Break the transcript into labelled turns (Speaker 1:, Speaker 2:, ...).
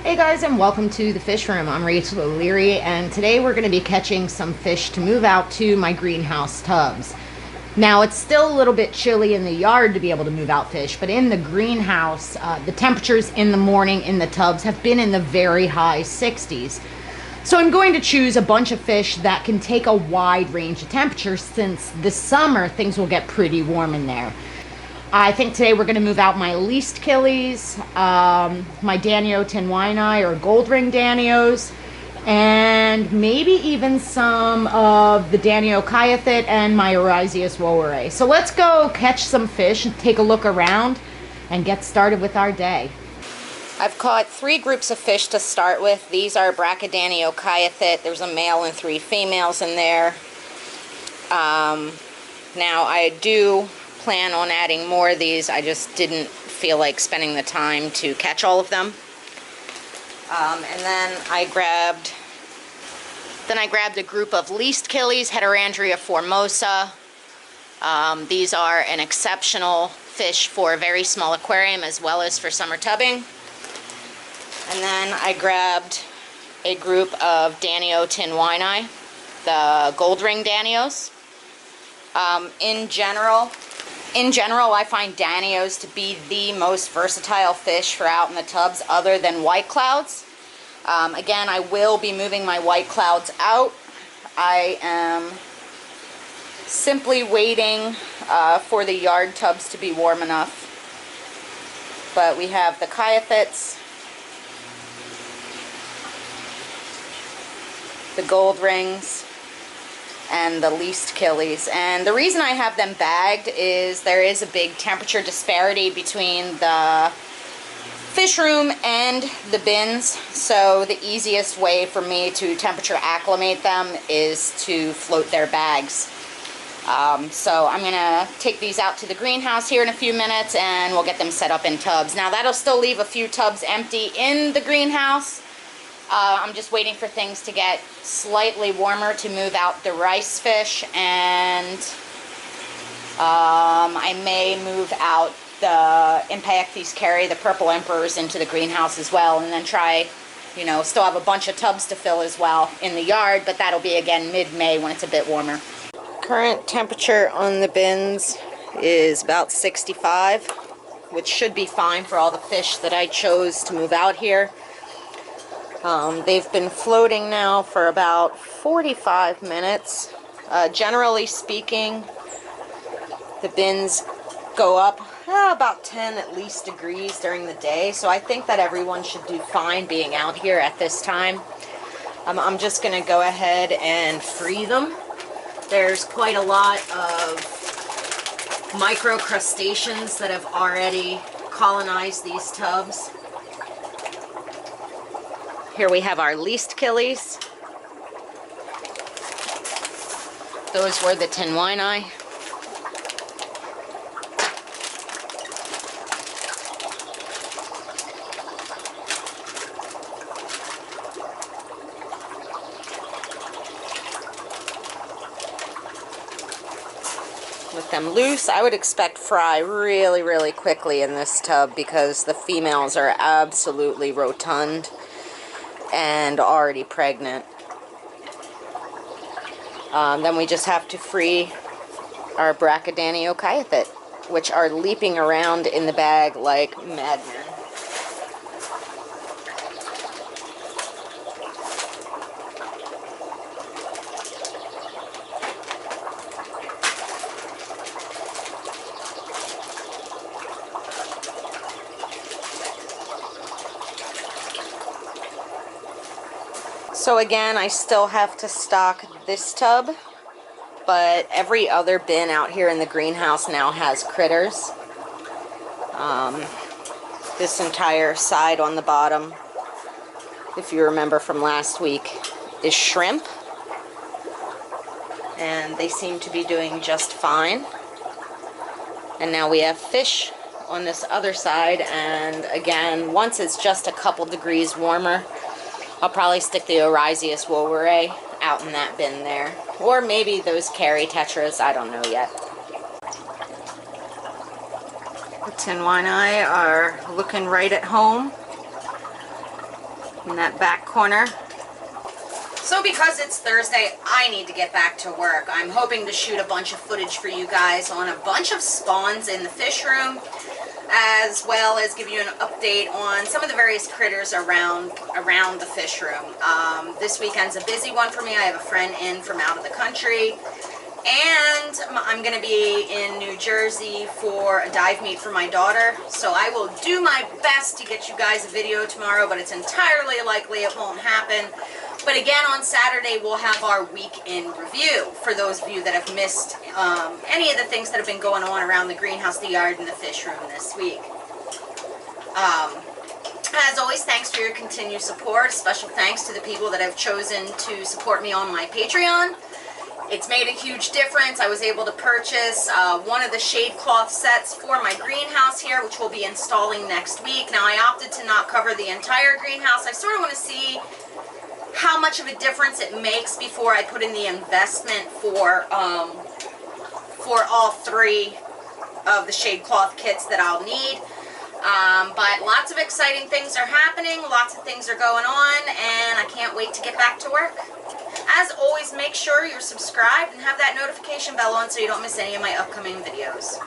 Speaker 1: Hey guys, and welcome to the fish room. I'm Rachel O'Leary, and today we're going to be catching some fish to move out to my greenhouse tubs. Now, it's still a little bit chilly in the yard to be able to move out fish, but in the greenhouse, the temperatures in the morning in the tubs have been in the very high 60s. So I'm going to choose a bunch of fish that can take a wide range of temperatures, since this summer things will get pretty warm in there. I think today we're going to move out my least killies, my Danio tinwini or gold ring Danios, and maybe even some of the Danio kyathit and my Oryzius wolwere. So let's go catch some fish and take a look around and get started with our day. I've caught 3 groups of fish to start with. These are Brachydanio kyathit. There's a male and 3 females in there. Now I do plan on adding more of these. I just didn't feel like spending the time to catch all of them. And then I grabbed a group of least killies, Heterandria formosa. These are an exceptional fish for a very small aquarium as well as for summer tubbing. And then I grabbed a group of Danio tinwini, the gold ring Danios. In general, I find Danios to be the most versatile fish for out in the tubs other than white clouds. Again, I will be moving my white clouds out. I am simply waiting for the yard tubs to be warm enough. But we have the kyathits, the gold rings, and the least killies. And the reason I have them bagged is there is a big temperature disparity between the fish room and the bins, so the easiest way for me to temperature acclimate them is to float their bags. So I'm gonna take these out to the greenhouse here in a few minutes and we'll get them set up in tubs. Now that'll still leave a few tubs empty in the greenhouse. I'm just waiting for things to get slightly warmer to move out the rice fish, and I may move out the Impactes carry, the purple emperors, into the greenhouse as well, and then try, still have a bunch of tubs to fill as well in the yard, but that'll be again mid-May when it's a bit warmer. Current temperature on the bins is about 65, which should be fine for all the fish that I chose to move out here. They've been floating now for about 45 minutes. Generally speaking, the bins go up about 10 at least degrees during the day, so I think that everyone should do fine being out here at this time. I'm just going to go ahead and free them. There's quite a lot of microcrustaceans that have already colonized these tubs. Here we have our least killies. Those were the tinwini. With them loose, I would expect fry really, really quickly in this tub because the females are absolutely rotund and already pregnant. Then we just have to free our Brachydanio kyathit, which are leaping around in the bag like madmen. So again, I still have to stock this tub, but every other bin out here in the greenhouse now has critters. This entire side on the bottom, if you remember from last week, is shrimp. And they seem to be doing just fine. And now we have fish on this other side, and again, once it's just a couple degrees warmer, I'll probably stick the Oryzius wolwere out in that bin there. Or maybe those carry tetras, I don't know yet. The tinwini are looking right at home. in that back corner. So because it's Thursday, I need to get back to work. I'm hoping to shoot a bunch of footage for you guys on a bunch of spawns in the fish room, as well as give you an update on some of the various critters around the fish room. This weekend's a busy one for me. I have a friend in from out of the country, and I'm going to be in New Jersey for a dive meet for my daughter. So I will do my best to get you guys a video tomorrow, but it's entirely likely it won't happen. But again, on Saturday, we'll have our week in review for those of you that have missed any of the things that have been going on around the greenhouse, the yard, and the fish room this week. As always, thanks for your continued support. Special thanks to the people that have chosen to support me on my Patreon. It's made a huge difference. I was able to purchase one of the shade cloth sets for my greenhouse here, which we'll be installing next week. Now, I opted to not cover the entire greenhouse. I sort of want to see how much of a difference it makes before I put in the investment for all three of the shade cloth kits that I'll need. But lots of exciting things are happening, lots of things are going on, and I can't wait to get back to work. As always, make sure you're subscribed and have that notification bell on so you don't miss any of my upcoming videos.